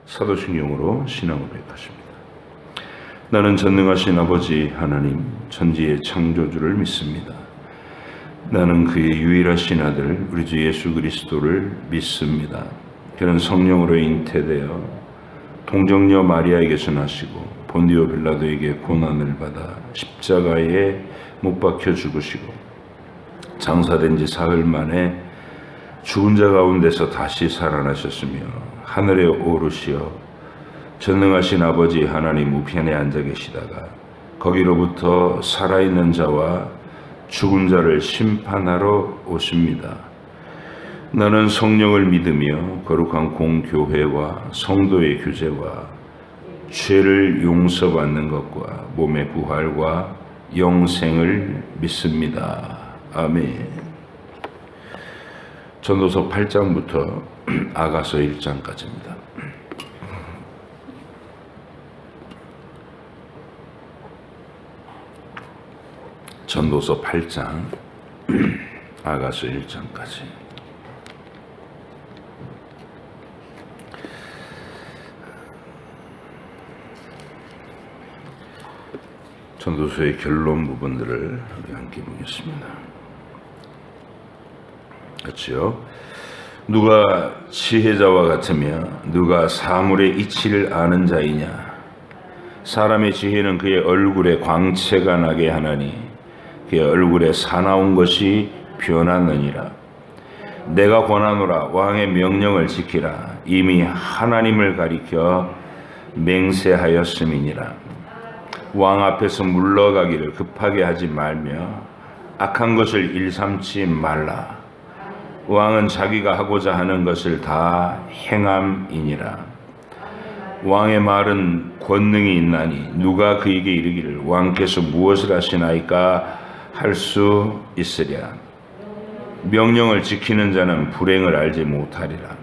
사도신경으로 신앙을 고백하십니다. 나는 전능하신 아버지 하나님 천지의 창조주를 믿습니다. 나는 그의 유일하신 아들 우리 주 예수 그리스도를 믿습니다. 그는 성령으로 잉태되어 동정녀 마리아에게서 나시고 본디오 빌라도에게 고난을 받아 십자가에 못 박혀 죽으시고 장사된 지 사흘 만에 죽은 자 가운데서 다시 살아나셨으며 하늘에 오르시어 전능하신 아버지 하나님 우편에 앉아 계시다가 거기로부터 살아있는 자와 죽은 자를 심판하러 오십니다. 나는 성령을 믿으며 거룩한 공교회와 성도의 교제와 죄를 용서받는 것과 몸의 부활과 영생을 믿습니다. 아멘. 전도서 8장부터 아가서 1장까지입니다. 전도서 8장 아가서 1장까지. 전도서의 결론 부분들을 우리 함께 보겠습니다. 그렇죠? 누가 지혜자와 같으며 누가 사물의 이치를 아는 자이냐? 사람의 지혜는 그의 얼굴에 광채가 나게 하나니 그의 얼굴에 사나운 것이 변하느니라. 내가 권하노라 왕의 명령을 지키라. 이미 하나님을 가리켜 맹세하였음이니라. 왕 앞에서 물러가기를 급하게 하지 말며 악한 것을 일삼지 말라. 왕은 자기가 하고자 하는 것을 다 행함이니라. 왕의 말은 권능이 있나니 누가 그에게 이르기를 왕께서 무엇을 하시나이까 할 수 있으랴. 명령을 지키는 자는 불행을 알지 못하리라.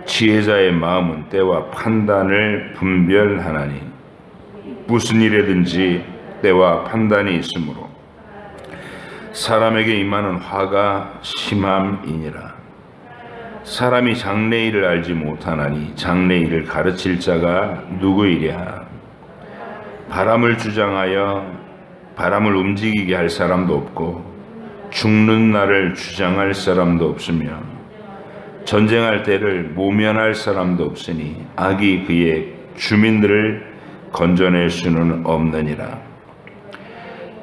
지혜자의 마음은 때와 판단을 분별하나니 무슨 일에든지 때와 판단이 있으므로 사람에게 임하는 화가 심함이니라. 사람이 장래일을 알지 못하나니 장래일을 가르칠 자가 누구이랴. 바람을 주장하여 바람을 움직이게 할 사람도 없고 죽는 날을 주장할 사람도 없으며 전쟁할 때를 모면할 사람도 없으니 악이 그의 주민들을 건져낼 수는 없느니라.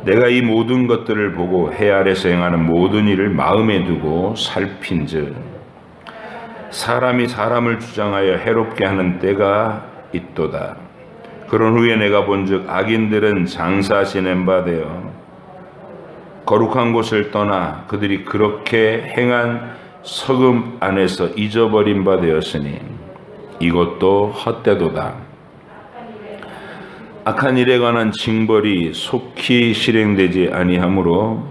내가 이 모든 것들을 보고 해 아래서 행하는 모든 일을 마음에 두고 살핀즉 사람이 사람을 주장하여 해롭게 하는 때가 있도다. 그런 후에 내가 본즉 악인들은 장사 지낸 바 되어 거룩한 곳을 떠나 그들이 그렇게 행한 석음 안에서 잊어버린 바 되었으니 이것도 헛되도다. 악한 일에 관한 징벌이 속히 실행되지 아니하므로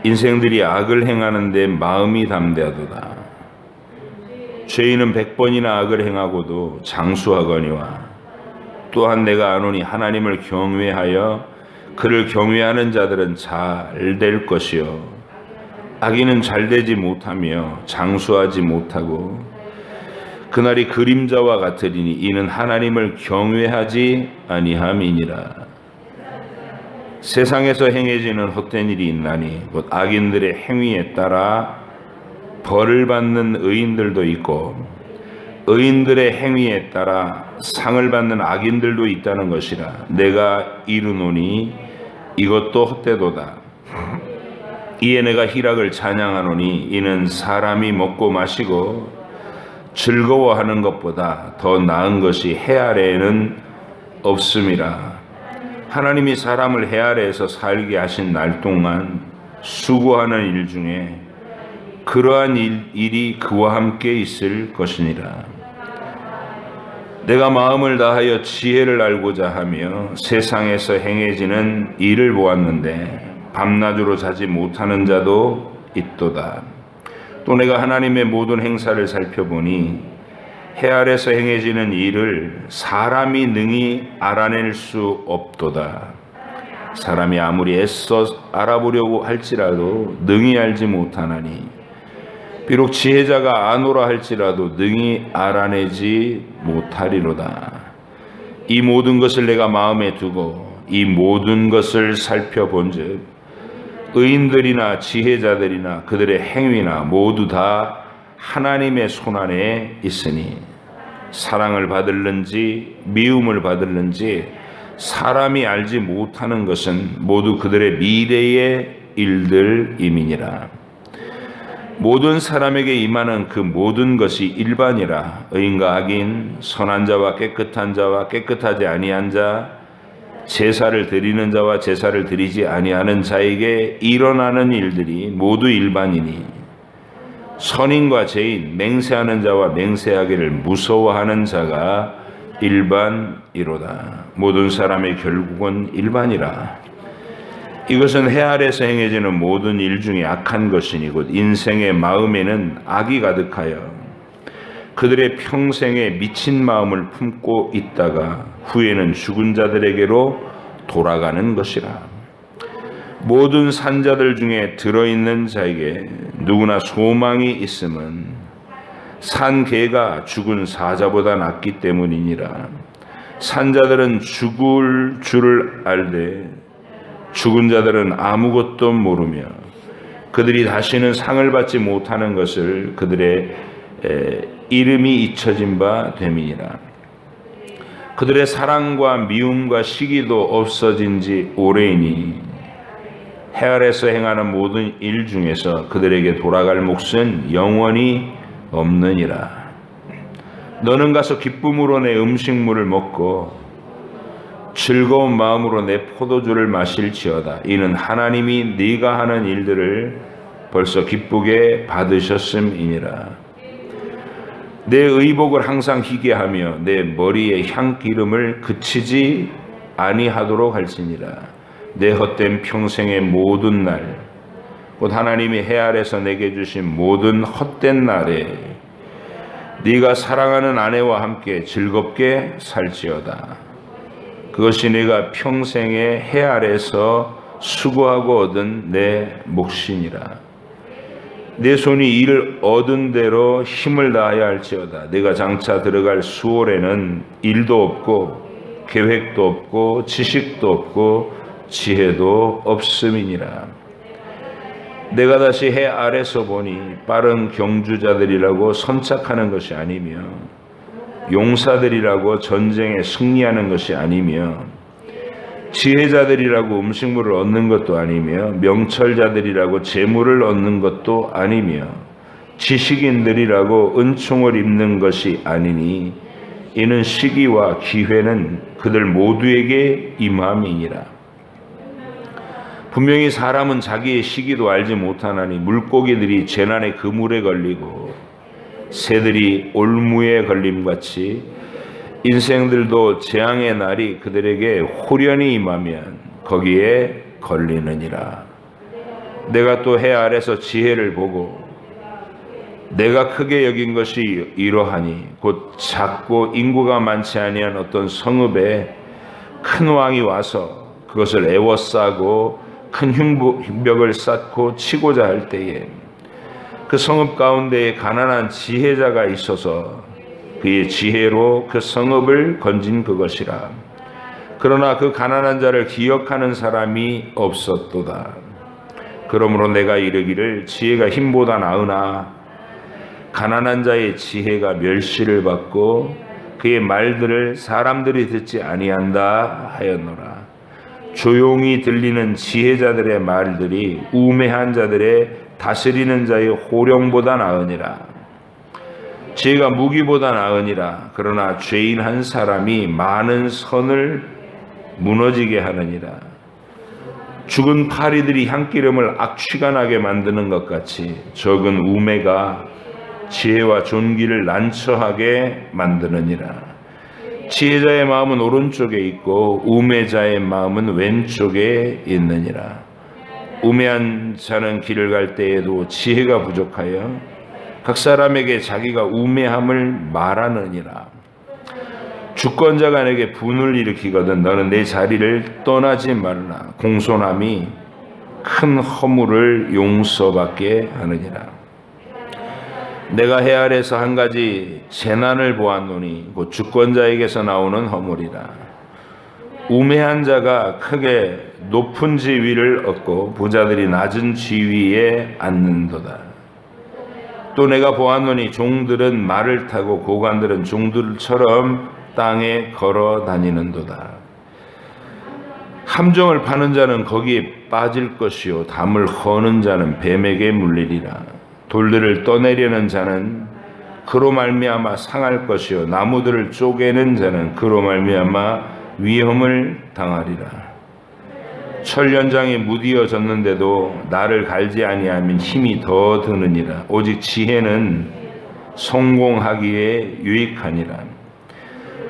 인생들이 악을 행하는 데 마음이 담대하도다. 죄인은 100번이나 악을 행하고도 장수하거니와 또한 내가 아노니 하나님을 경외하여 그를 경외하는 자들은 잘 될 것이요 악인은 잘 되지 못하며 장수하지 못하고 그날이 그림자와 같으리니 이는 하나님을 경외하지 아니함이니라. 세상에서 행해지는 헛된 일이 있나니 곧 악인들의 행위에 따라 벌을 받는 의인들도 있고 의인들의 행위에 따라 상을 받는 악인들도 있다는 것이라. 내가 이르노니 이것도 헛되도다. 이에 내가 희락을 찬양하노니 이는 사람이 먹고 마시고 즐거워하는 것보다 더 나은 것이 해 아래에는 없음이라. 하나님이 사람을 해 아래에서 살게 하신 날 동안 수고하는 일 중에 그러한 일이 그와 함께 있을 것이니라. 내가 마음을 다하여 지혜를 알고자 하며 세상에서 행해지는 일을 보았는데 밤낮으로 자지 못하는 자도 있도다. 또 내가 하나님의 모든 행사를 살펴보니 해 아래서 행해지는 일을 사람이 능히 알아낼 수 없도다. 사람이 아무리 애써 알아보려고 할지라도 능히 알지 못하나니 비록 지혜자가 아노라 할지라도 능히 알아내지 못하리로다. 이 모든 것을 내가 마음에 두고 이 모든 것을 살펴본즉 의인들이나 지혜자들이나 그들의 행위나 모두 다 하나님의 손안에 있으니 사랑을 받을는지 미움을 받을는지 사람이 알지 못하는 것은 모두 그들의 미래의 일들임이니라. 모든 사람에게 임하는 그 모든 것이 일반이라. 의인과 악인, 선한 자와 깨끗한 자와 깨끗하지 아니한 자, 제사를 드리는 자와 제사를 드리지 아니하는 자에게 일어나는 일들이 모두 일반이니 선인과 죄인, 맹세하는 자와 맹세하기를 무서워하는 자가 일반이로다. 모든 사람의 결국은 일반이라. 이것은 해 아래서 행해지는 모든 일 중에 악한 것이니 곧 인생의 마음에는 악이 가득하여 그들의 평생에 미친 마음을 품고 있다가 후에는 죽은 자들에게로 돌아가는 것이라. 모든 산자들 중에 들어있는 자에게 누구나 소망이 있음은 산 개가 죽은 사자보다 낫기 때문이니라. 산자들은 죽을 줄을 알되 죽은 자들은 아무것도 모르며 그들이 다시는 상을 받지 못하는 것을 그들의 이름이 잊혀진 바 됨이니라. 그들의 사랑과 미움과 시기도 없어진 지 오래이니 해 아래서 행하는 모든 일 중에서 그들에게 돌아갈 몫은 영원히 없느니라. 너는 가서 기쁨으로 내 음식물을 먹고 즐거운 마음으로 내 포도주를 마실지어다. 이는 하나님이 네가 하는 일들을 벌써 기쁘게 받으셨음이니라. 내 의복을 항상 희게 하며 내 머리에 향기름을 그치지 아니하도록 할지니라. 내 헛된 평생의 모든 날, 곧 하나님이 해 아래서 내게 주신 모든 헛된 날에 네가 사랑하는 아내와 함께 즐겁게 살지어다. 그것이 내가 평생에 해 아래서 수고하고 얻은 내 몫이니라. 내 손이 일을 얻은 대로 힘을 다하여 할지어다. 내가 장차 들어갈 수월에는 일도 없고 계획도 없고 지식도 없고 지혜도 없음이니라. 내가 다시 해 아래서 보니 빠른 경주자들이라고 선착하는 것이 아니며 용사들이라고 전쟁에 승리하는 것이 아니며 지혜자들이라고 음식물을 얻는 것도 아니며 명철자들이라고 재물을 얻는 것도 아니며 지식인들이라고 은총을 입는 것이 아니니 이는 시기와 기회는 그들 모두에게 임함이니라. 분명히 사람은 자기의 시기도 알지 못하나니 물고기들이 재난의 그물에 걸리고 새들이 올무에 걸림같이 인생들도 재앙의 날이 그들에게 홀연히 임하면 거기에 걸리느니라. 내가 또 해 아래서 지혜를 보고 내가 크게 여긴 것이 이러하니 곧 작고 인구가 많지 아니한 어떤 성읍에 큰 왕이 와서 그것을 애워싸고 큰 흉벽을 쌓고 치고자 할 때에 그 성읍 가운데에 가난한 지혜자가 있어서 그의 지혜로 그 성읍을 건진 그것이라. 그러나 그 가난한 자를 기억하는 사람이 없었도다. 그러므로 내가 이르기를 지혜가 힘보다 나으나 가난한 자의 지혜가 멸시를 받고 그의 말들을 사람들이 듣지 아니한다 하였노라. 조용히 들리는 지혜자들의 말들이 우매한 자들의 다스리는 자의 호령보다 나으니라. 지혜가 무기보다 나으니라. 그러나 죄인 한 사람이 많은 선을 무너지게 하느니라. 죽은 파리들이 향기름을 악취가 나게 만드는 것 같이 적은 우매가 지혜와 존귀를 난처하게 만드느니라. 지혜자의 마음은 오른쪽에 있고 우매자의 마음은 왼쪽에 있느니라. 우매한 자는 길을 갈 때에도 지혜가 부족하여 각 사람에게 자기가 우매함을 말하느니라. 주권자가 내게 분을 일으키거든 너는 내 자리를 떠나지 말라. 공손함이 큰 허물을 용서받게 하느니라. 내가 해 아래서 한 가지 재난을 보았노니 곧 주권자에게서 나오는 허물이라. 우매한 자가 크게 높은 지위를 얻고 부자들이 낮은 지위에 앉는도다. 또 내가 보았노니 종들은 말을 타고 고관들은 종들처럼 땅에 걸어 다니는도다. 함정을 파는 자는 거기에 빠질 것이요 담을 허는 자는 뱀에게 물리리라. 돌들을 떠내려는 자는 그로 말미암아 상할 것이요 나무들을 쪼개는 자는 그로 말미암아 위험을 당하리라. 철연장에 무디어졌는데도 나를 갈지 아니하면 힘이 더 드느니라. 오직 지혜는 성공하기에 유익하니라.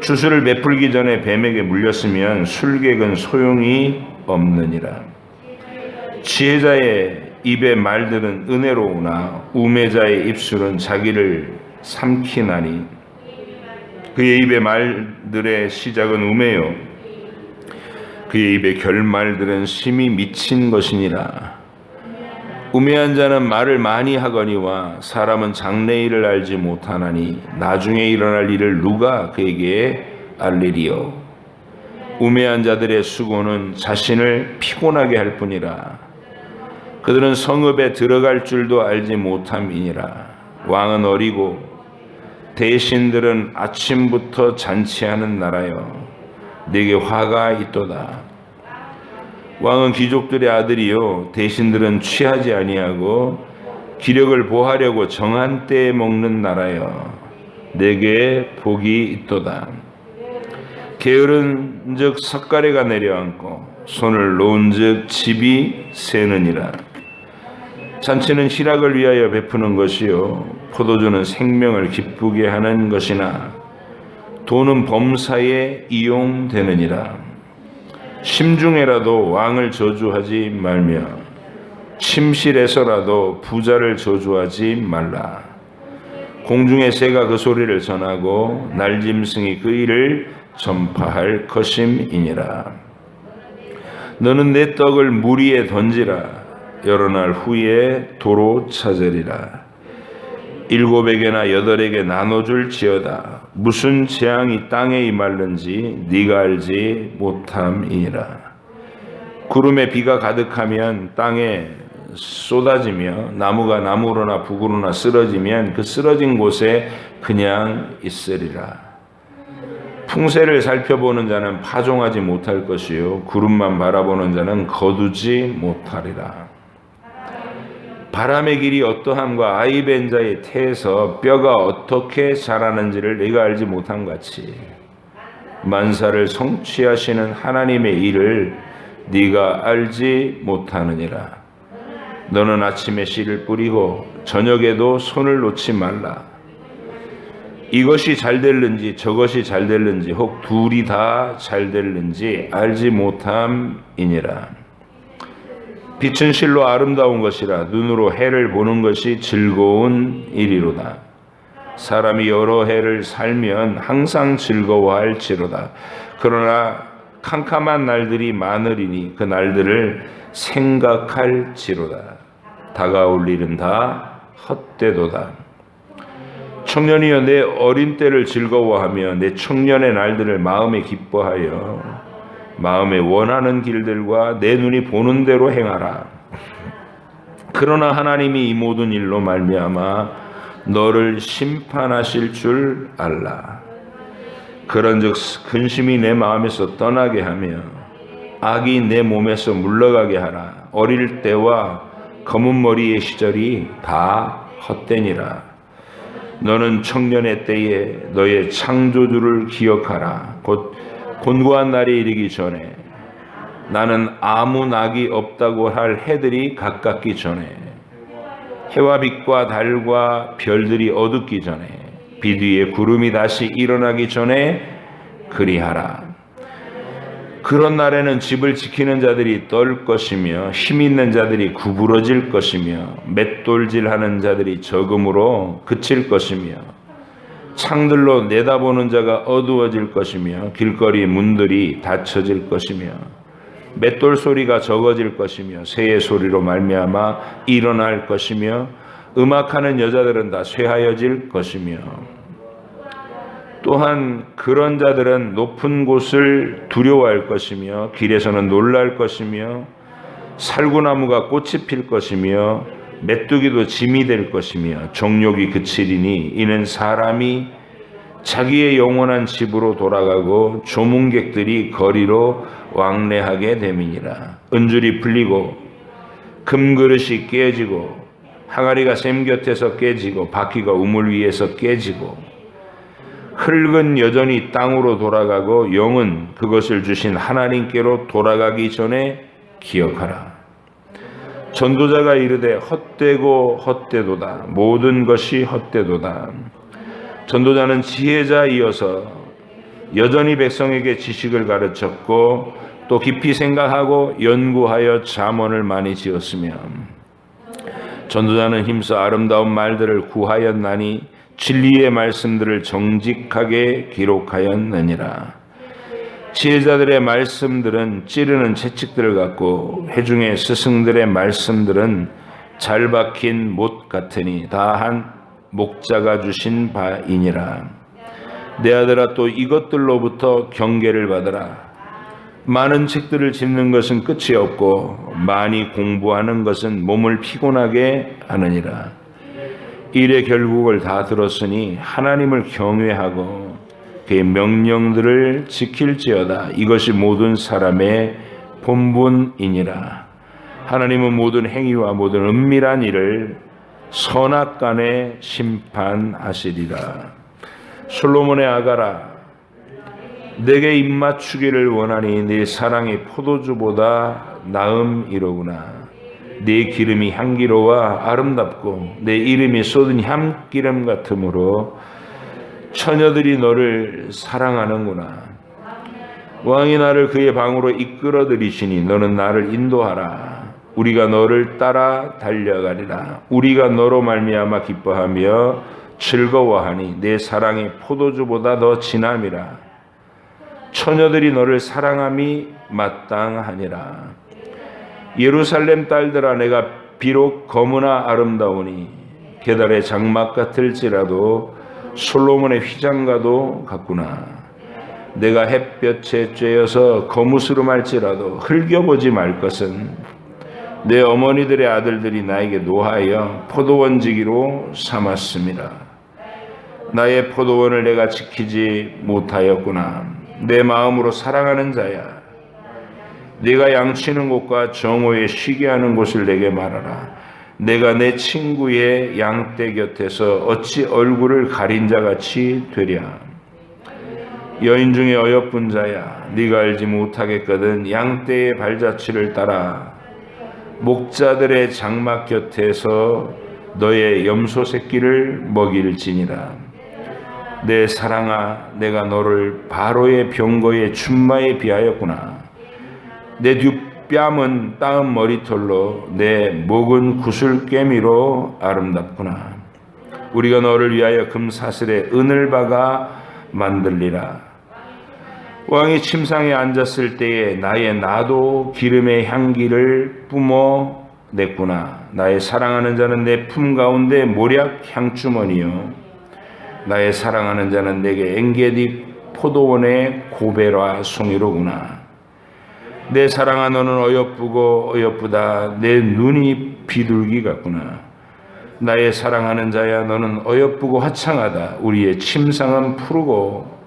추수를 베풀기 전에 뱀에게 물렸으면 술객은 소용이 없느니라. 지혜자의 입의 말들은 은혜로우나 우매자의 입술은 자기를 삼키나니 그의 입의 말들의 시작은 우매요 그의 입의 결말들은 심히 미친 것이니라. 우매한 자는 말을 많이 하거니와 사람은 장래일을 알지 못하나니 나중에 일어날 일을 누가 그에게 알리리요. 우매한 자들의 수고는 자신을 피곤하게 할 뿐이라. 그들은 성읍에 들어갈 줄도 알지 못함이니라. 왕은 어리고 대신들은 아침부터 잔치하는 나라여 네게 화가 있도다. 왕은 귀족들의 아들이요 대신들은 취하지 아니하고 기력을 보하려고 정한 때에 먹는 나라여 네게 복이 있도다. 게으른즉 석가래가 내려앉고 손을 놓은즉 집이 새느니라. 잔치는 희락을 위하여 베푸는 것이요 포도주는 생명을 기쁘게 하는 것이나 돈은 범사에 이용되느니라. 심중에라도 왕을 저주하지 말며 침실에서라도 부자를 저주하지 말라. 공중의 새가 그 소리를 전하고 날짐승이 그 일을 전파할 것임이니라. 너는 내 떡을 물 위에 던지라. 여러 날 후에 도로 찾으리라. 7에게나 8에게 나눠줄지어다. 무슨 재앙이 땅에 임할는지 네가 알지 못함이니라. 구름에 비가 가득하면 땅에 쏟아지며 나무가 나무로나 북으로나 쓰러지면 그 쓰러진 곳에 그냥 있으리라. 풍세를 살펴보는 자는 파종하지 못할 것이요 구름만 바라보는 자는 거두지 못하리라. 바람의 길이 어떠함과 아이 벤 자의 태에서 뼈가 어떻게 자라는지를 네가 알지 못함 같이 만사를 성취하시는 하나님의 일을 네가 알지 못하느니라. 너는 아침에 씨를 뿌리고 저녁에도 손을 놓지 말라. 이것이 잘 될는지 저것이 잘 될는지 혹 둘이 다 잘 될는지 알지 못함이니라. 빛은 실로 아름다운 것이라 눈으로 해를 보는 것이 즐거운 일이로다. 사람이 여러 해를 살면 항상 즐거워할지로다. 그러나 캄캄한 날들이 많으리니 그 날들을 생각할지로다. 다가올 일은 다 헛되도다. 청년이여 내 어린 때를 즐거워하며 내 청년의 날들을 마음에 기뻐하여 마음에 원하는 길들과 내 눈이 보는 대로 행하라. 그러나 하나님이 이 모든 일로 말미암아 너를 심판하실 줄 알라. 그런즉 근심이 내 마음에서 떠나게 하며 악이 내 몸에서 물러가게 하라. 어릴 때와 검은 머리의 시절이 다 헛되니라. 너는 청년의 때에 너의 창조주를 기억하라. 곧 곤고한 날이 이르기 전에 나는 아무 낙이 없다고 할 해들이 가깝기 전에 해와 빛과 달과 별들이 어둡기 전에 빛 위에 구름이 다시 일어나기 전에 그리하라. 그런 날에는 집을 지키는 자들이 떨 것이며 힘 있는 자들이 구부러질 것이며 맷돌질하는 자들이 적음으로 그칠 것이며 창들로 내다보는 자가 어두워질 것이며 길거리 문들이 닫혀질 것이며 맷돌 소리가 적어질 것이며 새의 소리로 말미암아 일어날 것이며 음악하는 여자들은 다 쇠하여질 것이며 또한 그런 자들은 높은 곳을 두려워할 것이며 길에서는 놀랄 것이며 살구나무가 꽃이 필 것이며 메뚜기도 짐이 될 것이며 정욕이 그치리니 이는 사람이 자기의 영원한 집으로 돌아가고 조문객들이 거리로 왕래하게 됨이니라. 은줄이 풀리고 금그릇이 깨지고 항아리가 샘 곁에서 깨지고 바퀴가 우물 위에서 깨지고 흙은 여전히 땅으로 돌아가고 영은 그것을 주신 하나님께로 돌아가기 전에 기억하라. 전도자가 이르되 헛되고 헛되도다. 모든 것이 헛되도다. 전도자는 지혜자이어서 여전히 백성에게 지식을 가르쳤고 또 깊이 생각하고 연구하여 잠언을 많이 지었으며 전도자는 힘써 아름다운 말들을 구하였나니 진리의 말씀들을 정직하게 기록하였느니라. 지혜자들의 말씀들은 찌르는 채찍들을 갖고 회중의 스승들의 말씀들은 잘 박힌 못 같으니 다 한 목자가 주신 바이니라. 내 아들아 또 이것들로부터 경계를 받으라. 많은 책들을 짚는 것은 끝이 없고 많이 공부하는 것은 몸을 피곤하게 하느니라. 일의 결국을 다 들었으니 하나님을 경외하고 그의 명령들을 지킬지어다. 이것이 모든 사람의 본분이니라. 하나님은 모든 행위와 모든 은밀한 일을 선악간에 심판하시리라. 솔로몬의 아가라, 내게 입맞추기를 원하니 네 사랑이 포도주보다 나음이로구나. 네 기름이 향기로워 아름답고 내 이름이 쏟은 향기름 같으므로 처녀들이 너를 사랑하는구나. 왕이 나를 그의 방으로 이끌어 들이시니 너는 나를 인도하라. 우리가 너를 따라 달려가리라. 우리가 너로 말미암아 기뻐하며 즐거워하니 내 사랑이 포도주보다 더 진함이라. 처녀들이 너를 사랑함이 마땅하니라. 예루살렘 딸들아, 내가 비록 거무나 아름다우니 게달의 장막 같을지라도 솔로몬의 휘장과도 같구나. 내가 햇볕에 쬐어서 거무스름할지라도 흘겨보지 말 것은 내 어머니들의 아들들이 나에게 노하여 포도원지기로 삼았습니다. 나의 포도원을 내가 지키지 못하였구나. 내 마음으로 사랑하는 자야, 네가 양치는 곳과 정오에 쉬게 하는 곳을 내게 말하라. 내가 내 친구의 양떼 곁에서 어찌 얼굴을 가린 자같이 되랴. 여인 중에 어여쁜 자야, 네가 알지 못하겠거든 양떼의 발자취를 따라 목자들의 장막 곁에서 너의 염소 새끼를 먹일지니라. 내 사랑아, 내가 너를 바로의 병거의 춘마에 비하였구나. 내 뒷뺨은 따은 머리털로 내 목은 구슬깨미로 아름답구나. 우리가 너를 위하여 금사슬에 은을 박아 만들리라. 왕이 침상에 앉았을 때에 나의 나도 기름의 향기를 뿜어냈구나. 나의 사랑하는 자는 내 품 가운데 모략 향주머니요, 나의 사랑하는 자는 내게 엔게디 포도원의 고베라 송이로구나. 내 사랑아, 너는 어여쁘고 어여쁘다. 내 눈이 비둘기 같구나. 나의 사랑하는 자야, 너는 어여쁘고 화창하다. 우리의 침상은 푸르고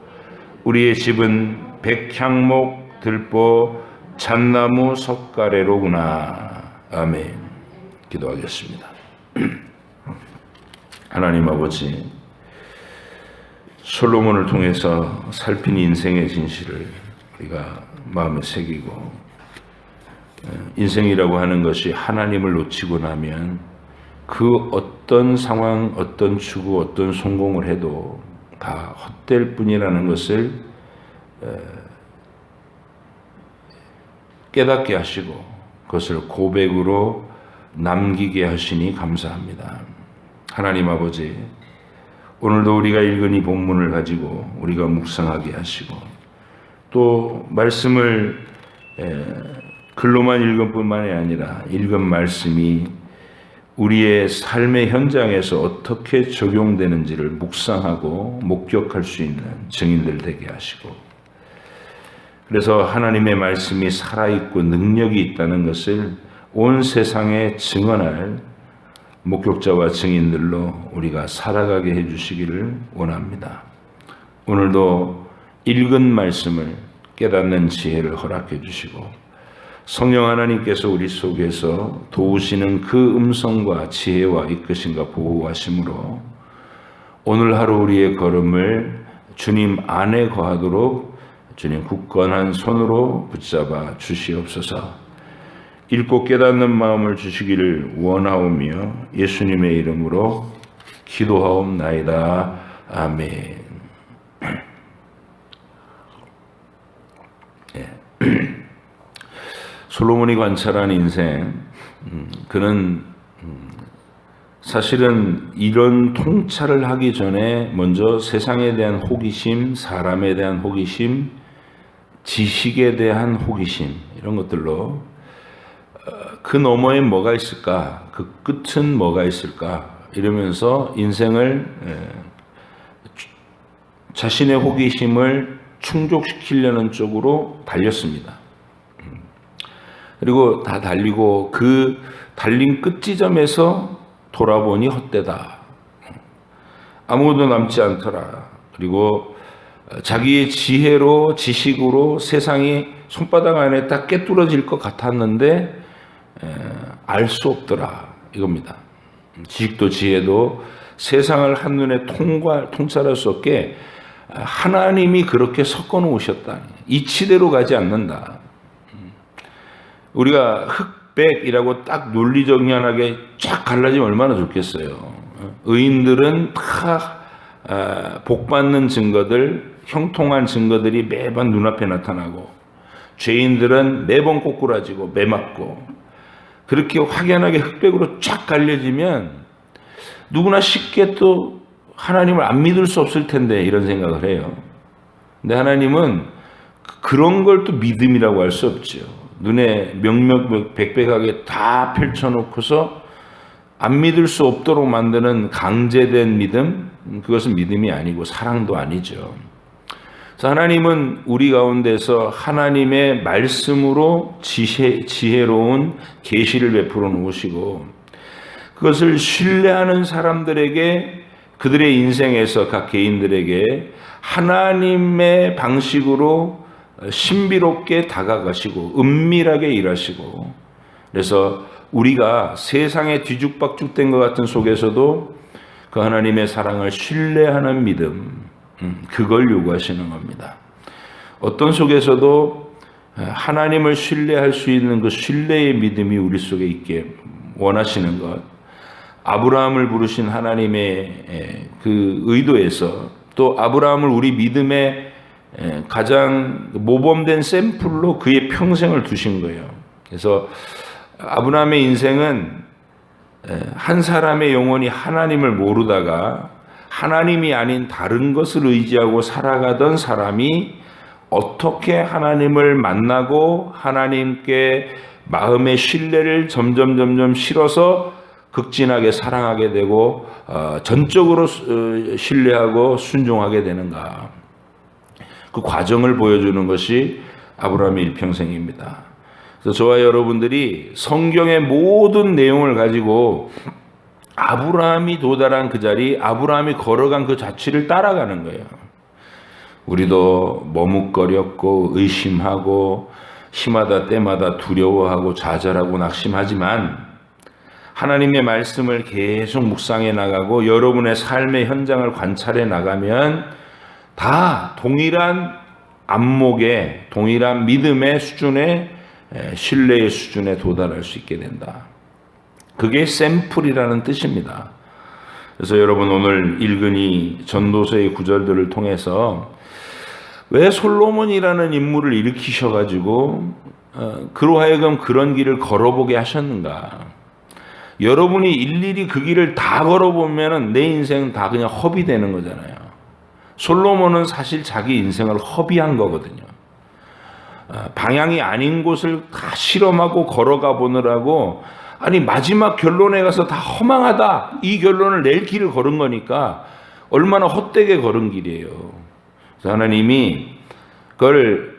우리의 집은 백향목 들보 잣나무 석가래로구나. 아멘. 기도하겠습니다. 하나님 아버지, 솔로몬을 통해서 살핀 인생의 진실을 우리가 마음에 새기고, 인생이라고 하는 것이 하나님을 놓치고 나면 그 어떤 상황, 어떤 추구, 어떤 성공을 해도 다 헛될 뿐이라는 것을 깨닫게 하시고 그것을 고백으로 남기게 하시니 감사합니다. 하나님 아버지, 오늘도 우리가 읽은 이 본문을 가지고 우리가 묵상하게 하시고 또 말씀을 글로만 읽은 뿐만이 아니라 읽은 말씀이 우리의 삶의 현장에서 어떻게 적용되는지를 묵상하고 목격할 수 있는 증인들 되게 하시고, 그래서 하나님의 말씀이 살아있고 능력이 있다는 것을 온 세상에 증언할 목격자와 증인들로 우리가 살아가게 해주시기를 원합니다. 오늘도 읽은 말씀을 깨닫는 지혜를 허락해 주시고, 성령 하나님께서 우리 속에서 도우시는 그 음성과 지혜와 이끄심과 보호하심으로 오늘 하루 우리의 걸음을 주님 안에 거하도록 주님 굳건한 손으로 붙잡아 주시옵소서. 읽고 깨닫는 마음을 주시기를 원하오며 예수님의 이름으로 기도하옵나이다. 아멘. 솔로몬이 관찰한 인생, 그는 사실은 이런 통찰을 하기 전에 먼저 세상에 대한 호기심, 사람에 대한 호기심, 지식에 대한 호기심, 이런 것들로 그 너머에 뭐가 있을까, 그 끝은 뭐가 있을까 이러면서 인생을 자신의 호기심을 충족시키려는 쪽으로 달렸습니다. 그리고 다 달리고 그 달린 끝지점에서 돌아보니 헛되다. 아무것도 남지 않더라. 그리고 자기의 지혜로, 지식으로 세상이 손바닥 안에 딱 꿰뚫어질 것 같았는데 알 수 없더라. 이겁니다. 지식도 지혜도 세상을 한눈에 통찰할 수 없게 하나님이 그렇게 섞어 놓으셨다. 이치대로 가지 않는다. 우리가 흑백이라고 딱 논리정연하게 쫙 갈라지면 얼마나 좋겠어요. 의인들은 다 복받는 증거들, 형통한 증거들이 매번 눈앞에 나타나고, 죄인들은 매번 꼬꾸라지고 매맞고, 그렇게 확연하게 흑백으로 쫙 갈려지면 누구나 쉽게 또 하나님을 안 믿을 수 없을 텐데 이런 생각을 해요. 근데 하나님은 그런 걸 또 믿음이라고 할 수 없죠. 눈에 명명백백하게 다 펼쳐놓고서 안 믿을 수 없도록 만드는 강제된 믿음, 그것은 믿음이 아니고 사랑도 아니죠. 그래서 하나님은 우리 가운데서 하나님의 말씀으로 지혜로운 계시를 베풀어 놓으시고, 그것을 신뢰하는 사람들에게, 그들의 인생에서 각 개인들에게 하나님의 방식으로 신비롭게 다가가시고 은밀하게 일하시고, 그래서 우리가 세상에 뒤죽박죽된 것 같은 속에서도 그 하나님의 사랑을 신뢰하는 믿음, 그걸 요구하시는 겁니다. 어떤 속에서도 하나님을 신뢰할 수 있는 그 신뢰의 믿음이 우리 속에 있게 원하시는 것, 아브라함을 부르신 하나님의 그 의도에서 또 아브라함을 우리 믿음의 가장 모범된 샘플로 그의 평생을 두신 거예요. 그래서 아브라함의 인생은 한 사람의 영혼이 하나님을 모르다가 하나님이 아닌 다른 것을 의지하고 살아가던 사람이 어떻게 하나님을 만나고 하나님께 마음의 신뢰를 점점 실어서 극진하게 사랑하게 되고 전적으로 신뢰하고 순종하게 되는가. 그 과정을 보여주는 것이 아브라함의 일평생입니다. 그래서 저와 여러분들이 성경의 모든 내용을 가지고 아브라함이 도달한 그 자리, 아브라함이 걸어간 그 자취를 따라가는 거예요. 우리도 머뭇거렸고 의심하고 시마다 때마다 두려워하고 좌절하고 낙심하지만 하나님의 말씀을 계속 묵상해 나가고 여러분의 삶의 현장을 관찰해 나가면 다 동일한 안목의, 동일한 믿음의 수준의, 신뢰의 수준에 도달할 수 있게 된다. 그게 샘플이라는 뜻입니다. 그래서 여러분 오늘 읽은 이 전도서의 구절들을 통해서 왜 솔로몬이라는 인물을 일으키셔가지고 그로 하여금 그런 길을 걸어보게 하셨는가. 여러분이 일일이 그 길을 다 걸어보면 내 인생 다 그냥 허비되는 거잖아요. 솔로몬은 사실 자기 인생을 허비한 거거든요. 방향이 아닌 곳을 다 실험하고 걸어가 보느라고 아니 마지막 결론에 가서 다 허망하다 이 결론을 낼 길을 걸은 거니까 얼마나 헛되게 걸은 길이에요. 그래서 하나님이 그걸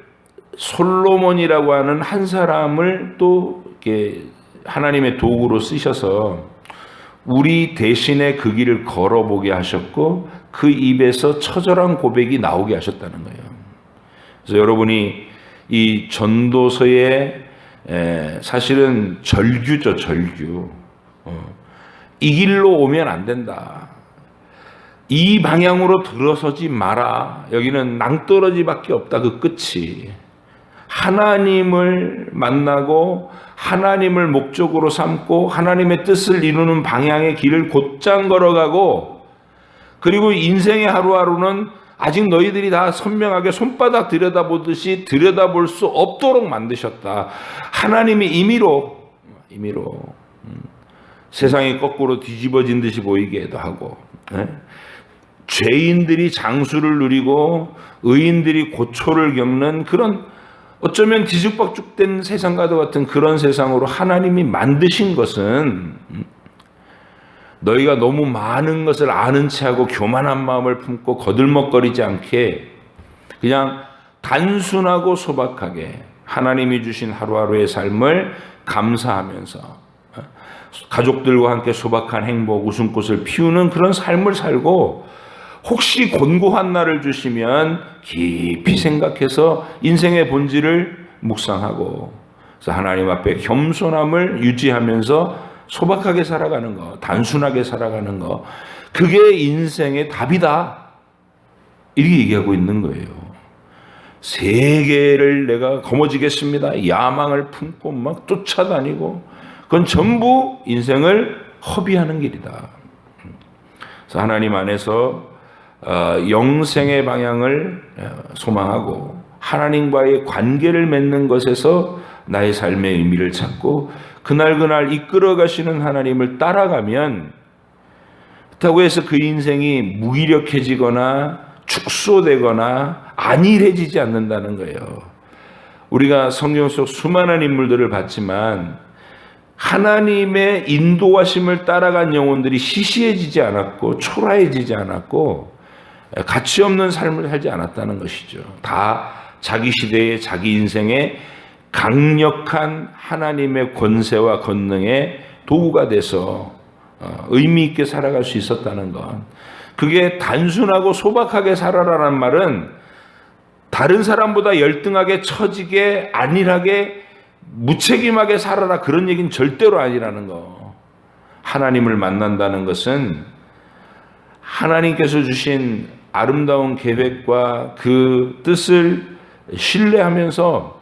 솔로몬이라고 하는 한 사람을 또 이렇게 하나님의 도구로 쓰셔서 우리 대신에 그 길을 걸어보게 하셨고 그 입에서 처절한 고백이 나오게 하셨다는 거예요. 그래서 여러분이 이 전도서의 사실은 절규죠, 절규. 이 길로 오면 안 된다. 이 방향으로 들어서지 마라. 여기는 낭떠러지밖에 없다. 그 끝이. 하나님을 만나고 하나님을 목적으로 삼고 하나님의 뜻을 이루는 방향의 길을 곧장 걸어가고 그리고 인생의 하루하루는 아직 너희들이 다 선명하게 손바닥 들여다보듯이 들여다볼 수 없도록 만드셨다. 하나님이 임의로 세상이 거꾸로 뒤집어진 듯이 보이게도 하고 죄인들이 장수를 누리고 의인들이 고초를 겪는 그런 어쩌면 뒤죽박죽된 세상과도 같은 그런 세상으로 하나님이 만드신 것은 너희가 너무 많은 것을 아는 체하고 교만한 마음을 품고 거들먹거리지 않게 그냥 단순하고 소박하게 하나님이 주신 하루하루의 삶을 감사하면서 가족들과 함께 소박한 행복, 웃음꽃을 피우는 그런 삶을 살고 혹시 곤고한 날을 주시면 깊이 생각해서 인생의 본질을 묵상하고 그래서 하나님 앞에 겸손함을 유지하면서 소박하게 살아가는 거, 단순하게 살아가는 거 그게 인생의 답이다. 이렇게 얘기하고 있는 거예요. 세계를 내가 거머쥐겠습니다. 야망을 품고 막 쫓아다니고 그건 전부 인생을 허비하는 길이다. 그래서 하나님 안에서 영생의 방향을 소망하고 하나님과의 관계를 맺는 것에서 나의 삶의 의미를 찾고 그날 이끌어 가시는 하나님을 따라가면 그렇다고 해서 그 인생이 무기력해지거나 축소되거나 안일해지지 않는다는 거예요. 우리가 성경 속 수많은 인물들을 봤지만 하나님의 인도하심을 따라간 영혼들이 시시해지지 않았고 초라해지지 않았고 가치 없는 삶을 살지 않았다는 것이죠. 다 자기 시대의 자기 인생에 강력한 하나님의 권세와 권능의 도구가 돼서 의미 있게 살아갈 수 있었다는 것. 그게 단순하고 소박하게 살아라는 말은 다른 사람보다 열등하게 처지게 안일하게 무책임하게 살아라 그런 얘기는 절대로 아니라는 거. 하나님을 만난다는 것은 하나님께서 주신 아름다운 계획과 그 뜻을 신뢰하면서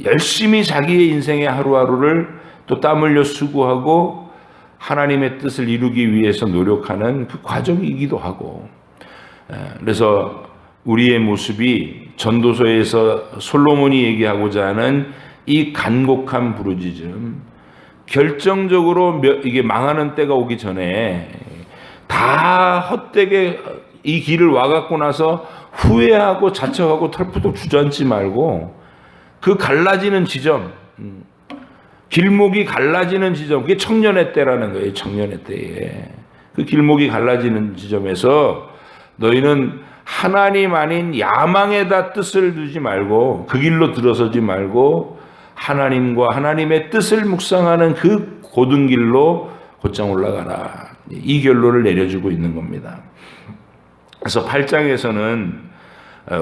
열심히 자기의 인생의 하루하루를 또 땀 흘려 수고하고 하나님의 뜻을 이루기 위해서 노력하는 그 과정이기도 하고 그래서 우리의 모습이 전도서에서 솔로몬이 얘기하고자 하는 이 간곡한 부르짖음 결정적으로 이게 망하는 때가 오기 전에 다 헛되게 이 길을 와갖고 나서 후회하고 자책하고 털푸덕 주저앉지 말고 그 갈라지는 지점 길목이 갈라지는 지점 그게 청년의 때라는 거예요. 청년의 때에 그 길목이 갈라지는 지점에서 너희는 하나님 아닌 야망에다 뜻을 두지 말고 그 길로 들어서지 말고 하나님과 하나님의 뜻을 묵상하는 그 고든 길로 곧장 올라가라. 이 결론을 내려주고 있는 겁니다. 그래서 8장에서는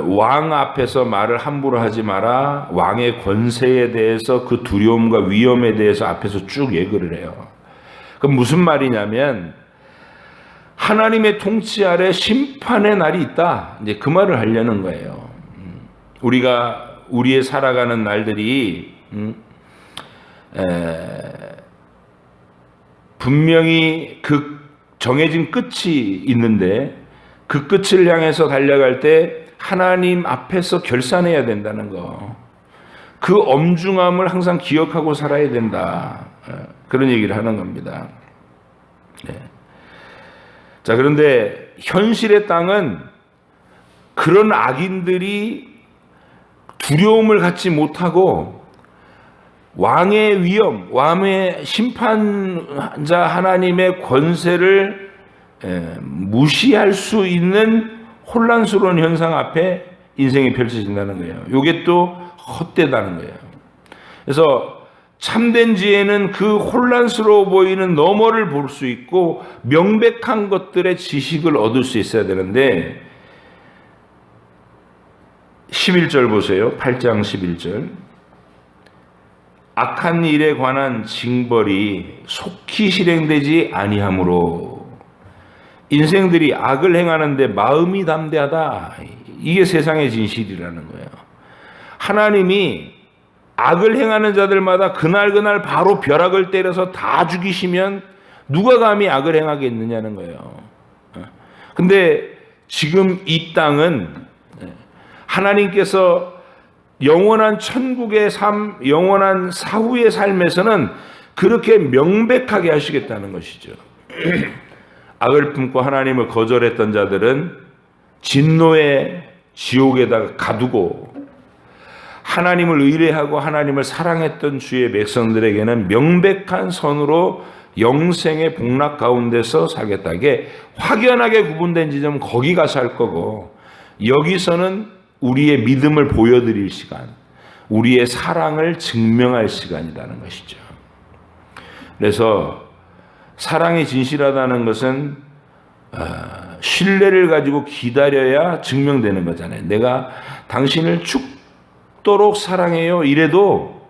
왕 앞에서 말을 함부로 하지 마라. 왕의 권세에 대해서 그 두려움과 위험에 대해서 앞에서 쭉 얘기를 해요. 그럼 무슨 말이냐면 하나님의 통치 아래 심판의 날이 있다. 이제 그 말을 하려는 거예요. 우리가 우리의 살아가는 날들이 분명히 그 정해진 끝이 있는데 그 끝을 향해서 달려갈 때 하나님 앞에서 결산해야 된다는 거. 그 엄중함을 항상 기억하고 살아야 된다. 그런 얘기를 하는 겁니다. 네. 자, 그런데 현실의 땅은 그런 악인들이 두려움을 갖지 못하고 왕의 위엄, 왕의 심판자 하나님의 권세를 무시할 수 있는 혼란스러운 현상 앞에 인생이 펼쳐진다는 거예요. 이게 또 헛되다는 거예요. 그래서 참된 지혜는 그 혼란스러워 보이는 너머를 볼 수 있고 명백한 것들의 지식을 얻을 수 있어야 되는데 11절 보세요. 8장 11절. 악한 일에 관한 징벌이 속히 실행되지 아니하므로 인생들이 악을 행하는데 마음이 담대하다. 이게 세상의 진실이라는 거예요. 하나님이 악을 행하는 자들마다 그날 바로 벼락을 때려서 다 죽이시면 누가 감히 악을 행하겠느냐는 거예요. 근데 지금 이 땅은 하나님께서 영원한 천국의 삶, 영원한 사후의 삶에서는 그렇게 명백하게 하시겠다는 것이죠. 악을 품고 하나님을 거절했던 자들은 진노의 지옥에다가 가두고 하나님을 의뢰하고 하나님을 사랑했던 주의 백성들에게는 명백한 선으로 영생의 복락 가운데서 살겠다. 이게 확연하게 구분된 지점 거기 가서 할 거고 여기서는 우리의 믿음을 보여드릴 시간, 우리의 사랑을 증명할 시간이라는 것이죠. 그래서 사랑이 진실하다는 것은 신뢰를 가지고 기다려야 증명되는 거잖아요. 내가 당신을 죽도록 사랑해요 이래도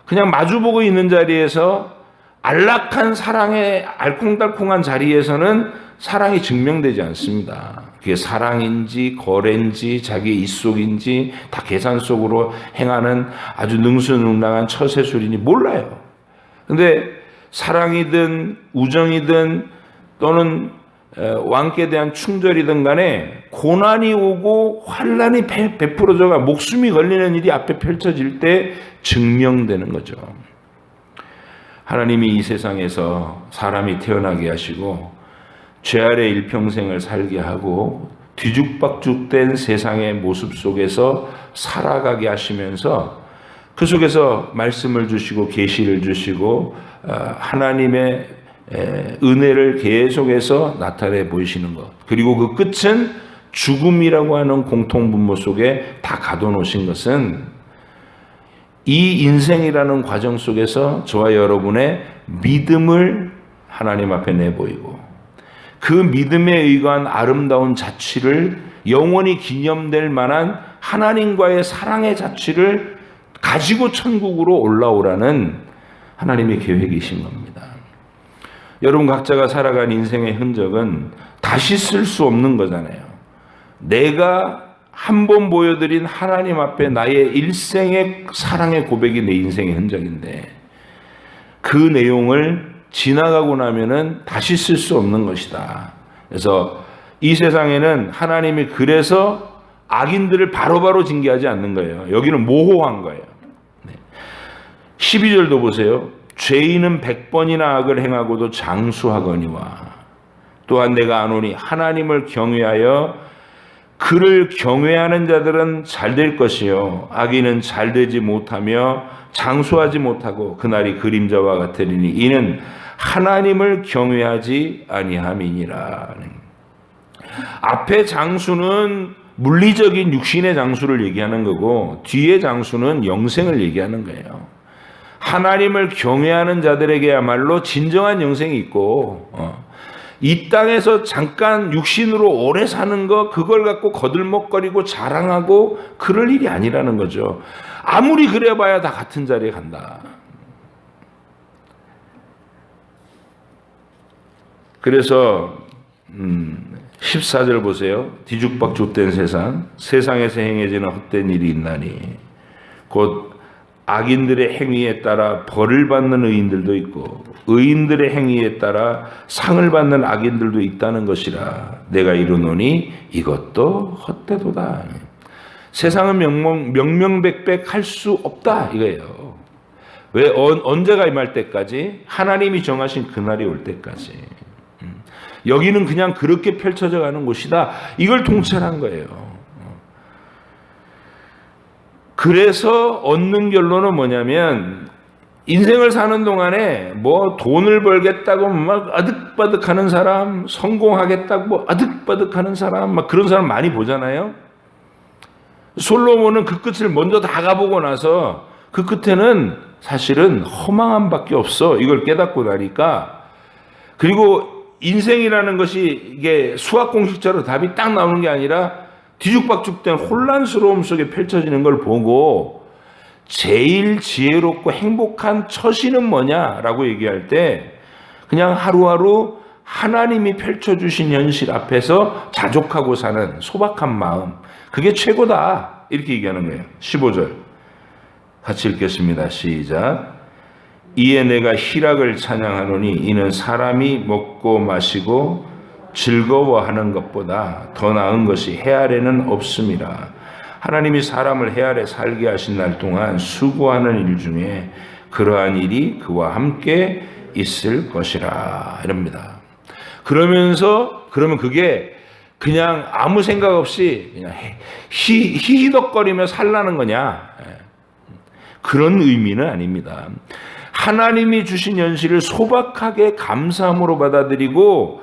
그냥 마주보고 있는 자리에서 안락한 사랑의 알콩달콩한 자리에서는 사랑이 증명되지 않습니다. 그게 사랑인지 거래인지 자기의 입속인지 다 계산 속으로 행하는 아주 능수능란한 처세술이니 몰라요. 근데 사랑이든 우정이든 또는 왕께 대한 충절이든 간에 고난이 오고 환난이 베풀어져가 목숨이 걸리는 일이 앞에 펼쳐질 때 증명되는 거죠. 하나님이 이 세상에서 사람이 태어나게 하시고 죄 아래 일평생을 살게 하고 뒤죽박죽된 세상의 모습 속에서 살아가게 하시면서 그 속에서 말씀을 주시고 계시를 주시고 하나님의 은혜를 계속해서 나타내 보이시는 것, 그리고 그 끝은 죽음이라고 하는 공통분모 속에 다 가둬놓으신 것은 이 인생이라는 과정 속에서 저와 여러분의 믿음을 하나님 앞에 내보이고 그 믿음에 의거한 아름다운 자취를 영원히 기념될 만한 하나님과의 사랑의 자취를 가지고 천국으로 올라오라는 하나님의 계획이신 겁니다. 여러분 각자가 살아간 인생의 흔적은 다시 쓸 수 없는 거잖아요. 내가 한 번 보여드린 하나님 앞에 나의 일생의 사랑의 고백이 내 인생의 흔적인데 그 내용을 지나가고 나면은 다시 쓸 수 없는 것이다. 그래서 이 세상에는 하나님이 그래서 악인들을 바로바로 징계하지 않는 거예요. 여기는 모호한 거예요. 12절도 보세요. 죄인은 100번이나 악을 행하고도 장수하거니와 또한 내가 아노니 하나님을 경외하여 그를 경외하는 자들은 잘 될 것이요 악인은 잘 되지 못하며 장수하지 못하고 그날이 그림자와 같으리니 이는 하나님을 경외하지 아니함이니라. 앞에 장수는 물리적인 육신의 장수를 얘기하는 거고 뒤에 장수는 영생을 얘기하는 거예요. 하나님을 경외하는 자들에게야말로 진정한 영생이 있고 이 땅에서 잠깐 육신으로 오래 사는 거 그걸 갖고 거들먹거리고 자랑하고 그럴 일이 아니라는 거죠. 아무리 그래봐야 다 같은 자리에 간다. 그래서 14절 보세요. 뒤죽박죽된 세상에서 행해지는 헛된 일이 있나니 곧 악인들의 행위에 따라 벌을 받는 의인들도 있고 의인들의 행위에 따라 상을 받는 악인들도 있다는 것이라 내가 이르노니 이것도 헛되도다. 세상은 명명백백 할 수 없다 이거예요. 왜? 언제가 임할 때까지? 하나님이 정하신 그날이 올 때까지. 여기는 그냥 그렇게 펼쳐져 가는 곳이다. 이걸 통찰한 거예요. 그래서 얻는 결론은 뭐냐면 인생을 사는 동안에 뭐 돈을 벌겠다고 막 아득바득하는 사람, 성공하겠다고 뭐 아득바득하는 사람, 막 그런 사람 많이 보잖아요. 솔로몬은 그 끝을 먼저 다 가보고 나서 그 끝에는 사실은 허망함밖에 없어. 이걸 깨닫고 나니까. 그리고 인생이라는 것이 이게 수학 공식자로 답이 딱 나오는 게 아니라 뒤죽박죽된 혼란스러움 속에 펼쳐지는 걸 보고 제일 지혜롭고 행복한 처신은 뭐냐라고 얘기할 때 그냥 하루하루 하나님이 펼쳐주신 현실 앞에서 자족하고 사는 소박한 마음, 그게 최고다, 이렇게 얘기하는 거예요. 15절 같이 읽겠습니다. 시작. 이에 내가 희락을 찬양하노니 이는 사람이 먹고 마시고 즐거워하는 것보다 더 나은 것이 해 아래는 없음이라. 하나님이 사람을 해 아래 살게 하신 날 동안 수고하는 일 중에 그러한 일이 그와 함께 있을 것이라, 이럽니다. 그러면 그게 그냥 아무 생각 없이 그냥 히히덕거리며 살라는 거냐, 그런 의미는 아닙니다. 하나님이 주신 현실을 소박하게 감사함으로 받아들이고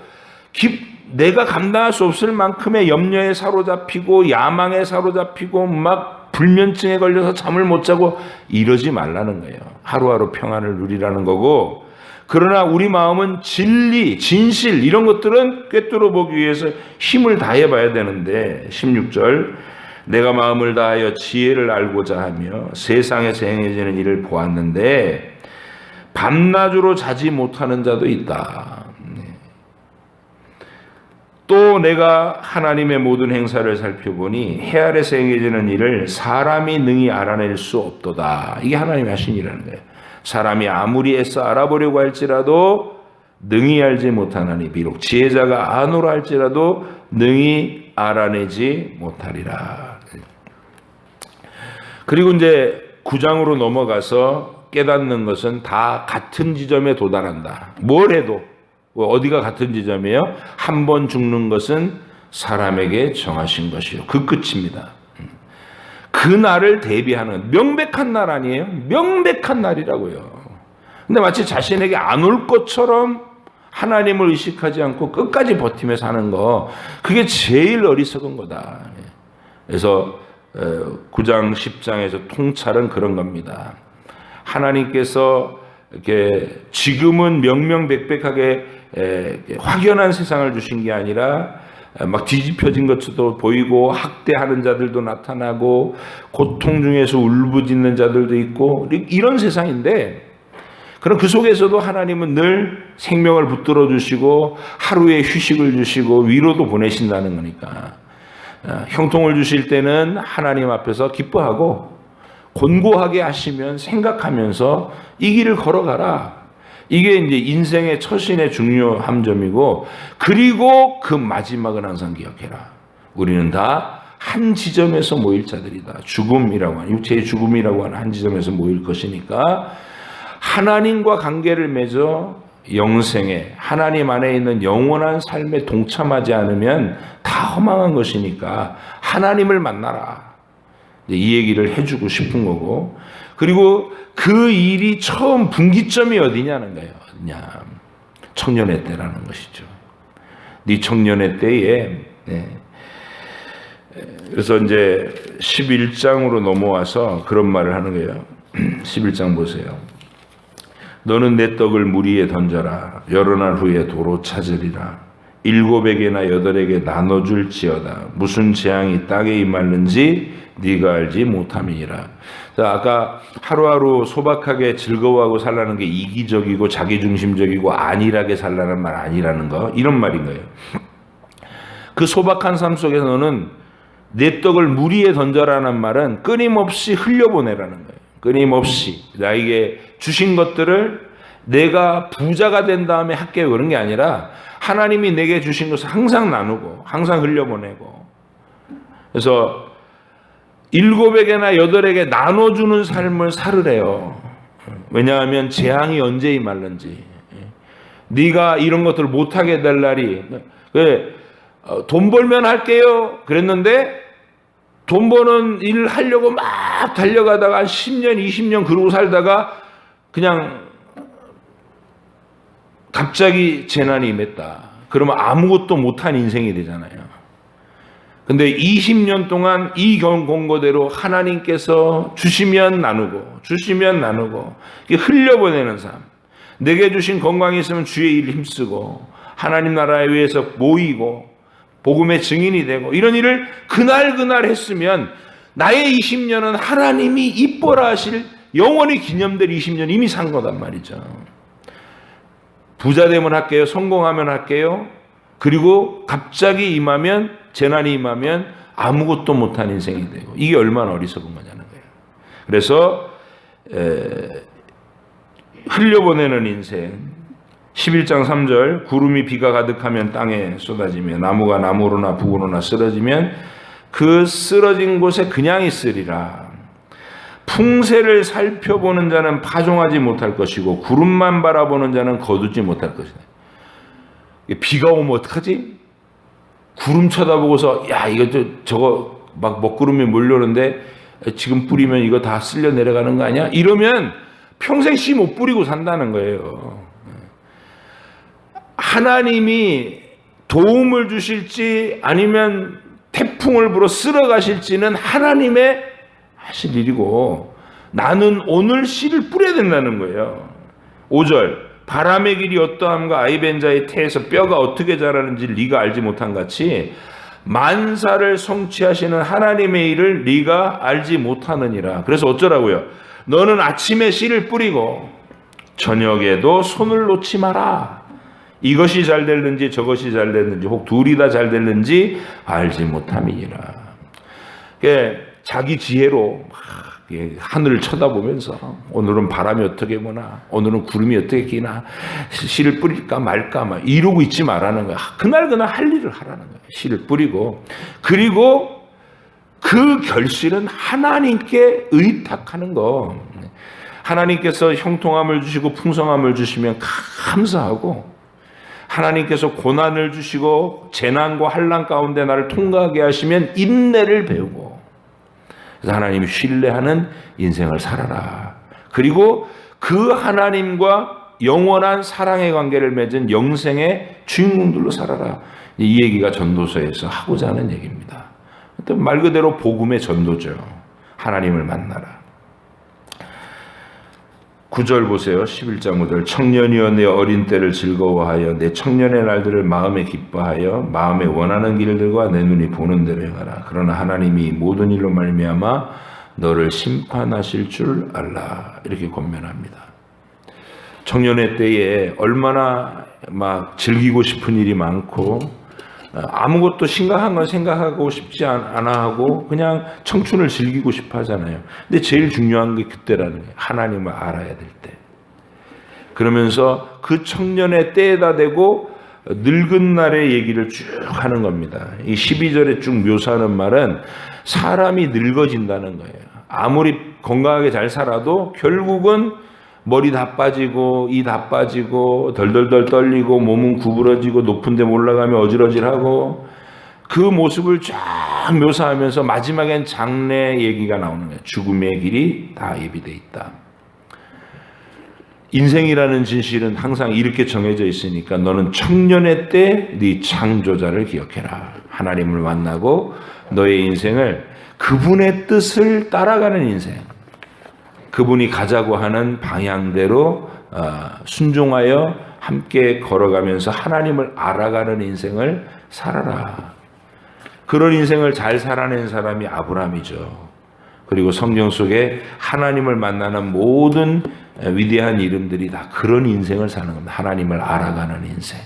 내가 감당할 수 없을 만큼의 염려에 사로잡히고 야망에 사로잡히고 막 불면증에 걸려서 잠을 못 자고 이러지 말라는 거예요. 하루하루 평안을 누리라는 거고, 그러나 우리 마음은 진리, 진실 이런 것들은 꿰뚫어 보기 위해서 힘을 다해 봐야 되는데 16절 내가 마음을 다하여 지혜를 알고자 하며 세상에서 행해지는 일을 보았는데 밤낮으로 자지 못하는 자도 있다. 또 내가 하나님의 모든 행사를 살펴보니 해 아래서 행해지는 일을 사람이 능히 알아낼 수 없도다. 이게 하나님이 하신 일이라는 거예요. 사람이 아무리 애써 알아보려고 할지라도 능히 알지 못하나니 비록 지혜자가 아노라 할지라도 능히 알아내지 못하리라. 그리고 이제 9장으로 넘어가서 깨닫는 것은 다 같은 지점에 도달한다. 뭘 해도 어디가 같은 지점이에요? 한 번 죽는 것은 사람에게 정하신 것이요. 그 끝입니다. 그 날을 대비하는 명백한 날 아니에요? 명백한 날이라고요. 근데 마치 자신에게 안 올 것처럼 하나님을 의식하지 않고 끝까지 버티며 사는 거, 그게 제일 어리석은 거다. 그래서 9장 10장에서 통찰은 그런 겁니다. 하나님께서 이렇게 지금은 명명백백하게 확연한 세상을 주신 게 아니라 막 뒤집혀진 것도 보이고 학대하는 자들도 나타나고 고통 중에서 울부짖는 자들도 있고 이런 세상인데, 그럼 그 속에서도 하나님은 늘 생명을 붙들어 주시고 하루에 휴식을 주시고 위로도 보내신다는 거니까 형통을 주실 때는 하나님 앞에서 기뻐하고 곤고하게 하시면 생각하면서 이 길을 걸어가라. 이게 이제 인생의 처신의 중요한 점이고, 그리고 그 마지막은 항상 기억해라. 우리는 다 한 지점에서 모일 자들이다. 죽음이라고 하는, 육체의 죽음이라고 하는 한 지점에서 모일 것이니까 하나님과 관계를 맺어 영생에 하나님 안에 있는 영원한 삶에 동참하지 않으면 다 허망한 것이니까 하나님을 만나라. 이 얘기를 해주고 싶은 거고, 그리고 그 일이 처음 분기점이 어디냐는 거예요. 어디냐? 청년의 때라는 것이죠. 네 청년의 때에. 그래서 이제 11장으로 넘어와서 그런 말을 하는 거예요. 11장 보세요. 너는 내 떡을 물 위에 던져라. 여러 날 후에 도로 찾으리라. 7에게나 8에게 나눠줄지어다. 무슨 재앙이 땅에 임하는지 네가 알지 못함이니라. 자, 아까 하루하루 소박하게 즐거워하고 살라는 게 이기적이고 자기중심적이고 안일하게 살라는 말 아니라는 거, 이런 말인 거예요. 그 소박한 삶 속에서 너는 내 떡을 물 위에 던져라는 말은 끊임없이 흘려보내라는 거예요. 끊임없이 나에게 주신 것들을 내가 부자가 된 다음에 할게, 그런 게 아니라 하나님이 내게 주신 것을 항상 나누고 항상 흘려보내고, 그래서 7에게나 8에게 나눠주는 삶을 살으래요. 왜냐하면 재앙이 언제 임할는지, 네가 이런 것들을 못하게 될 날이, 돈 벌면 할게요 그랬는데 돈 버는 일을 하려고 막 달려가다가 한 10년 20년 그러고 살다가 그냥 갑자기 재난이 임했다. 그러면 아무것도 못한 인생이 되잖아요. 근데 20년 동안 이 경고대로 하나님께서 주시면 나누고 주시면 나누고 흘려보내는 삶. 내게 주신 건강이 있으면 주의 일 힘쓰고 하나님 나라에 위해서 모이고 복음의 증인이 되고 이런 일을 그날 했으면 나의 20년은 하나님이 이뻐라 하실 영원히 기념될 20년 이미 산 거단 말이죠. 부자 되면 할게요. 성공하면 할게요. 그리고 갑자기 임하면 재난이 임하면 아무것도 못한 인생이 되고 이게 얼마나 어리석은 거냐는 거예요. 그래서 흘려보내는 인생 11장 3절 구름이 비가 가득하면 땅에 쏟아지며 나무가 나무로나 북으로나 쓰러지면 그 쓰러진 곳에 그냥 있으리라. 풍세를 살펴보는 자는 파종하지 못할 것이고 구름만 바라보는 자는 거두지 못할 것이다. 비가 오면 어떡하지? 구름 쳐다보고서 야 이거 저거 막 먹구름이 몰려오는데 지금 뿌리면 이거 다 쓸려 내려가는 거 아니야? 이러면 평생 씨 못 뿌리고 산다는 거예요. 하나님이 도움을 주실지 아니면 태풍을 불어 쓸어 가실지는 하나님의 하실 일이고 나는 오늘 씨를 뿌려야 된다는 거예요. 5절 바람의 길이 어떠함과 아이벤자의 태에서 뼈가 어떻게 자라는지 네가 알지 못한 같이 만사를 성취하시는 하나님의 일을 네가 알지 못하느니라. 그래서 어쩌라고요? 너는 아침에 씨를 뿌리고 저녁에도 손을 놓지 마라. 이것이 잘 됐는지 저것이 잘 됐는지 혹 둘이 다 잘 됐는지 알지 못함이니라. 자기 지혜로 하늘을 쳐다보면서 오늘은 바람이 어떻게 부나 오늘은 구름이 어떻게 끼나 씨를 뿌릴까 말까 막 이러고 있지 말라는 거야. 그날 할 일을 하라는 거야. 씨를 뿌리고 그리고 그 결실은 하나님께 의탁하는 거. 하나님께서 형통함을 주시고 풍성함을 주시면 감사하고 하나님께서 고난을 주시고 재난과 환난 가운데 나를 통과하게 하시면 인내를 배우고 그래서 하나님이 신뢰하는 인생을 살아라. 그리고 그 하나님과 영원한 사랑의 관계를 맺은 영생의 주인공들로 살아라. 이 얘기가 전도서에서 하고자 하는 얘기입니다. 말 그대로 복음의 전도죠. 하나님을 만나라. 9절 보세요. 11장 9절 청년이여 내 어린 때를 즐거워하여 내 청년의 날들을 마음에 기뻐하여 마음에 원하는 길들과 내 눈이 보는 대로 행하라. 그러나 하나님이 모든 일로 말미암아 너를 심판하실 줄 알라. 이렇게 권면합니다. 청년의 때에 얼마나 막 즐기고 싶은 일이 많고 아무것도 심각한 걸 생각하고 싶지 않아 하고 그냥 청춘을 즐기고 싶어 하잖아요. 근데 제일 중요한 게 그때라는 거예요. 하나님을 알아야 될 때. 그러면서 그 청년의 때에다 대고 늙은 날의 얘기를 쭉 하는 겁니다. 이 12절에 쭉 묘사하는 말은 사람이 늙어진다는 거예요. 아무리 건강하게 잘 살아도 결국은 머리 다 빠지고 이 다 빠지고 덜덜덜 떨리고 몸은 구부러지고 높은 데 올라가면 어지러질하고 그 모습을 쫙 묘사하면서 마지막엔 장래 얘기가 나오는 거예요. 죽음의 길이 다 예비되어 있다. 인생이라는 진실은 항상 이렇게 정해져 있으니까 너는 청년의 때 네 창조자를 기억해라. 하나님을 만나고 너의 인생을 그분의 뜻을 따라가는 인생, 그분이 가자고 하는 방향대로 순종하여 함께 걸어가면서 하나님을 알아가는 인생을 살아라. 그런 인생을 잘 살아낸 사람이 아브라함이죠. 그리고 성경 속에 하나님을 만나는 모든 위대한 이름들이 다 그런 인생을 사는 겁니다. 하나님을 알아가는 인생.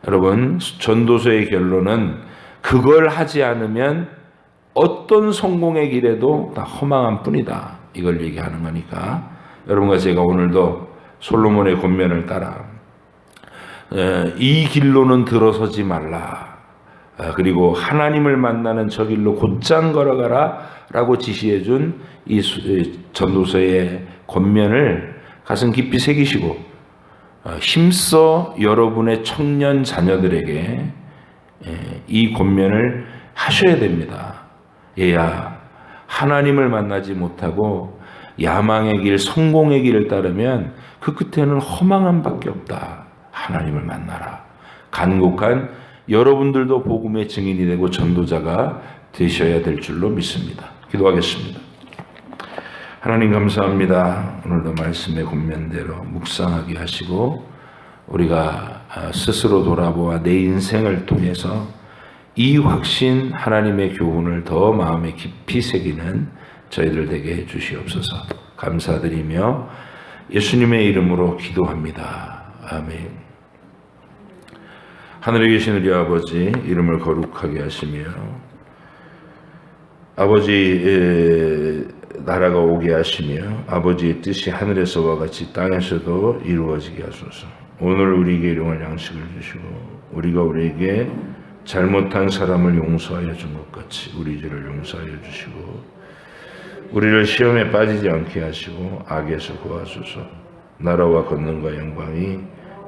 여러분, 전도서의 결론은 그걸 하지 않으면 어떤 성공의 길에도 다 허망한 뿐이다. 이걸 얘기하는 거니까 여러분과 제가 오늘도 솔로몬의 권면을 따라 이 길로는 들어서지 말라. 그리고 하나님을 만나는 저 길로 곧장 걸어가라 라고 지시해 준 이 전도서의 권면을 가슴 깊이 새기시고 힘써 여러분의 청년 자녀들에게 이 권면을 하셔야 됩니다. 얘야, 하나님을 만나지 못하고 야망의 길, 성공의 길을 따르면 그 끝에는 허망함밖에 없다. 하나님을 만나라. 간곡한 여러분들도 복음의 증인이 되고 전도자가 되셔야 될 줄로 믿습니다. 기도하겠습니다. 하나님 감사합니다. 오늘도 말씀의 권면대로 묵상하게 하시고 우리가 스스로 돌아보아 내 인생을 통해서 이 확신 하나님의 교훈을 더 마음에 깊이 새기는 저희들 되게 해주시옵소서. 감사드리며 예수님의 이름으로 기도합니다. 아멘. 하늘에 계신 우리 아버지 이름을 거룩하게 하시며 아버지 나라가 오게 하시며 아버지의 뜻이 하늘에서와 같이 땅에서도 이루어지게 하소서. 오늘 우리에게 일용할 양식을 주시고 우리가 우리에게 잘못한 사람을 용서하여 준 것 같이 우리 죄를 용서하여 주시고 우리를 시험에 빠지지 않게 하시고 악에서 구하소서. 나라와 권능과 영광이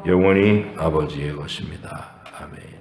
영원히 아버지의 것입니다. 아멘.